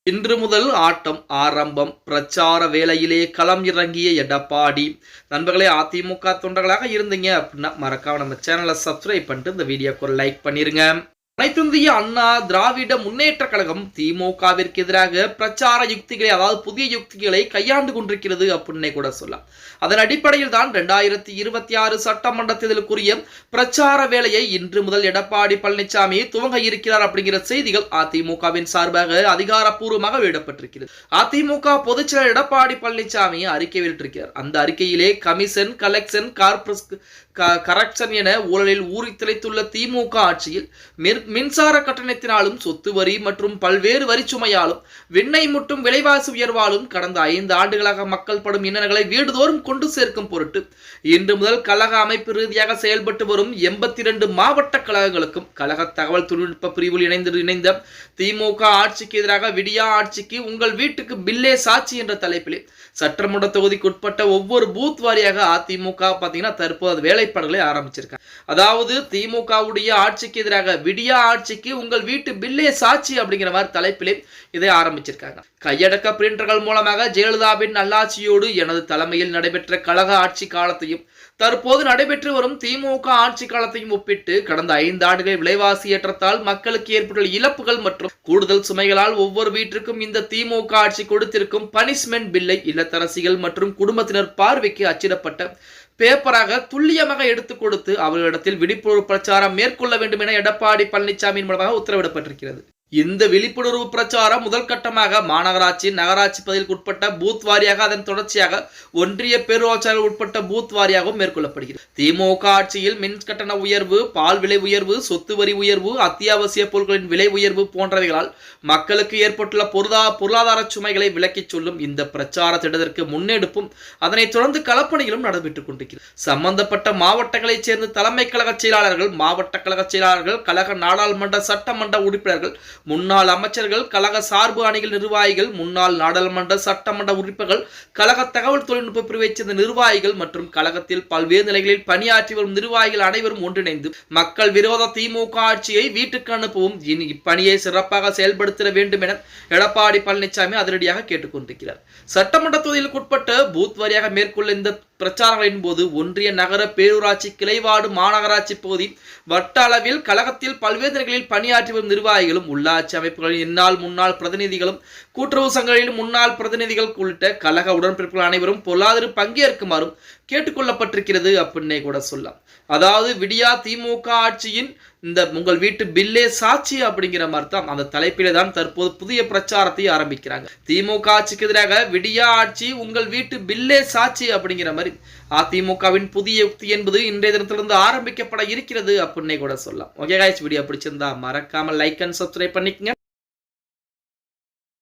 இன்று முதல் ஆட்டம் ஆரம்பம். பிரச்சார வேளையிலே களம் இறங்கிய எடப்பாடி. நண்பர்களே, அதிமுக தொண்டர்களாக இருந்தீங்க அப்படின்னா மறக்காம நம்ம சேனலை சப்ஸ்கிரைப் பண்ணிட்டு இந்த வீடியோக்கு ஒரு லைக் பண்ணிருங்க. அனைத்திந்திய அண்ணா திராவிட முன்னேற்ற கழகம் திமுகவிற்கு எதிராக பிரச்சார யுக்திகளை, அதாவது புதிய யுக்திகளை கையாண்டு கொண்டிருக்கிறது அப்படின்னு கூட சொல்லலாம். அதன் அடிப்படையில் தான் 2026 சட்டமன்ற தேர்தலுக்குரிய பிரச்சார வேலையை இன்று முதல் எடப்பாடி பழனிசாமி துவங்க இருக்கிறார் அப்படிங்கிற செய்திகள் அதிமுகவின் சார்பாக அதிகாரப்பூர்வமாக வெளியிடப்பட்டிருக்கிறது. அதிமுக பொதுச்செயலர் எடப்பாடி பழனிசாமி அறிக்கை வெளியிட்டிருக்கிறார். அந்த அறிக்கையிலே கமிஷன், கலெக்ஷன், கரப்ஷன் என ஊழலில் ஊறி திளைத்துள்ள திமுக ஆட்சியில் மின்சார கட்டணத்தினாலும், சொத்து வரி மற்றும் பல்வேறு வரிச்சுமையாலும், வெண்ணெய் முட்டும் விலைவாசி உயர்வாலும் கடந்த 5 ஆண்டுகளாக மக்கள் படும் இன்னல்களை வீடுதோறும் கொண்டு சேர்க்கும் பொருட்டு இன்று முதல் கழக அமைப்பு ரீதியாக செயல்பட்டு வரும் 82 மாவட்ட கழகங்களுக்கும் கழக தகவல் தொழில்நுட்ப பிரிவில் இணைந்த திமுக ஆட்சிக்கு எதிராக விடியா ஆட்சிக்கு உங்கள் வீட்டுக்கு பில்லே சாட்சி என்ற தலைப்பிலே சட்டமன்ற தொகுதிக்குட்பட்ட ஒவ்வொரு பூத் வாரியாக அதிமுக பார்த்தீங்கன்னா தற்போது வேலைப்பாடுகளை ஆரம்பிச்சிருக்காங்க. அதாவது திமுகவுடைய ஆட்சிக்கு எதிராக விடியா ஆட்சிக்கு உங்கள் வீட்டு பில்லே சாட்சி அப்படிங்கிற மாதிரி தலைப்பிலே இதை ஆரம்பிச்சிருக்காங்க. கையடக்க பிரிண்டர்கள் மூலமாக ஜெயலலிதாவின் நல்லாட்சியோடு எனது தலைமையில் நடைபெற்ற கழக ஆட்சி காலத்தையும் தற்போது நடைபெற்று வரும் திமுக ஆட்சி காலத்தையும் ஒப்பிட்டு கடந்த 5 ஆண்டுகளில் விலைவாசி ஏற்றத்தால் மக்களுக்கு ஏற்பட்டுள்ள இழப்புகள் மற்றும் கூடுதல் சுமைகளால் ஒவ்வொரு வீட்டிற்கும் இந்த திமுக ஆட்சி கொடுத்திருக்கும் பனிஷ்மெண்ட் பில்லை இல்லத்தரசிகள் மற்றும் குடும்பத்தினர் பார்வைக்கு அச்சிடப்பட்ட பேப்பராக துல்லியமாக எடுத்துக் கொடுத்து அவர்களிடத்தில் விழிப்புணர்வு பிரச்சாரம் மேற்கொள்ள வேண்டும் என எடப்பாடி பழனிசாமியின் மூலமாக உத்தரவிடப்பட்டிருக்கிறது. இந்த விழிப்புணர்வு பிரச்சாரம் முதல் கட்டமாக மாநகராட்சி, நகராட்சி பகுதிகளுக்கு உட்பட்ட பூத் வாரியாக, அதன் தொடர்ச்சியாக ஒன்றிய பேரூராட்சிகள் உட்பட்ட பூத் வாரியாகவும் மேற்கொள்ளப்படுகிறது. திமுக ஆட்சியில் மின் கட்டண உயர்வு, பால் விலை உயர்வு, சொத்து வரி உயர்வு, அத்தியாவசிய பொருட்களின் விலை உயர்வு போன்றவைகளால் மக்களுக்கு ஏற்பட்டுள்ள பொருளாதார சுமைகளை விலக்கிச் சொல்லும் இந்த பிரச்சார திட்டத்திற்கு முன்னெடுப்பும் அதனைத் தொடர்ந்து களப்பணிகளும் நடைபெற்றுக் கொண்டிருக்கிறது. சம்பந்தப்பட்ட மாவட்டங்களைச் சேர்ந்த தலைமை கழக செயலாளர்கள், மாவட்ட கழக செயலாளர்கள், கழக நாடாளுமன்ற சட்டமன்ற உறுப்பினர்கள், முன்னாள் அமைச்சர்கள், கழக சார்பு அணிகள் நிர்வாகிகள், முன்னாள் நாடாளுமன்ற சட்டமன்ற உறுப்பினர்கள், கழக தகவல் தொழில்நுட்ப பிரிவைச் சேர்ந்த நிர்வாகிகள் மற்றும் கழகத்தில் பல்வேறு நிலைகளில் பணியாற்றி வரும் நிர்வாகிகள் அனைவரும் ஒன்றிணைந்து மக்கள் விரோத திமுக ஆட்சியை வீட்டுக்கு அனுப்பவும் இப்பணியை சிறப்பாக செயல்படுத்த வேண்டும் என எடப்பாடி பழனிசாமி அதிரடியாக கேட்டுக்கொண்டிருக்கிறார். சட்டமன்ற தொகுதிகளுக்கு உட்பட்ட பூத் வாரியாக மேற்கொள்ள இந்த பிரச்சாரங்களின் போது ஒன்றிய, நகர, பேரூராட்சி, கிளைவார்டு, மாநகராட்சி பகுதி, வட்ட அளவில் கழகத்தில் பல்வேறு நிலைகளில் பணியாற்றி வரும் நிர்வாகிகளும், உள்ளாட்சி அமைப்புகளின் இந்நாள் முன்னாள் பிரதிநிதிகளும், கூட்டுறவு சங்கங்களின் முன்னாள் பிரதிநிதிகள் உள்ளிட்ட கழக உடன்பிறப்புகள் அனைவரும் பொருளாதார பங்கேற்குமாறும் கேட்டுக்கொள்ளப்பட்டிருக்கிறது அப்படின்னே கூட சொல்லலாம். அதாவது விடியா திமுக ஆட்சியின் இந்த உங்கள் வீட்டு பில்லே சாட்சி அப்படிங்கிற மாதிரி தான் அந்த தலைப்பிலே தான் தற்போது புதிய பிரச்சாரத்தை ஆரம்பிக்கிறாங்க. திமுக ஆட்சிக்கு எதிராக விடியா ஆட்சி உங்கள் வீட்டு பில்லே சாட்சி அப்படிங்கிற மாதிரி அதிமுகவின் புதிய யுக்தி என்பது இன்றைய தினத்திலிருந்து ஆரம்பிக்கப்பட இருக்கிறது அப்படின்னே கூட சொல்லலாம். ஓகே गाइस, வீடியோ பிடிச்சிருந்தா மறக்காம லைக் அண்ட் சப்ஸ்கிரைப் பண்ணிக்கங்க.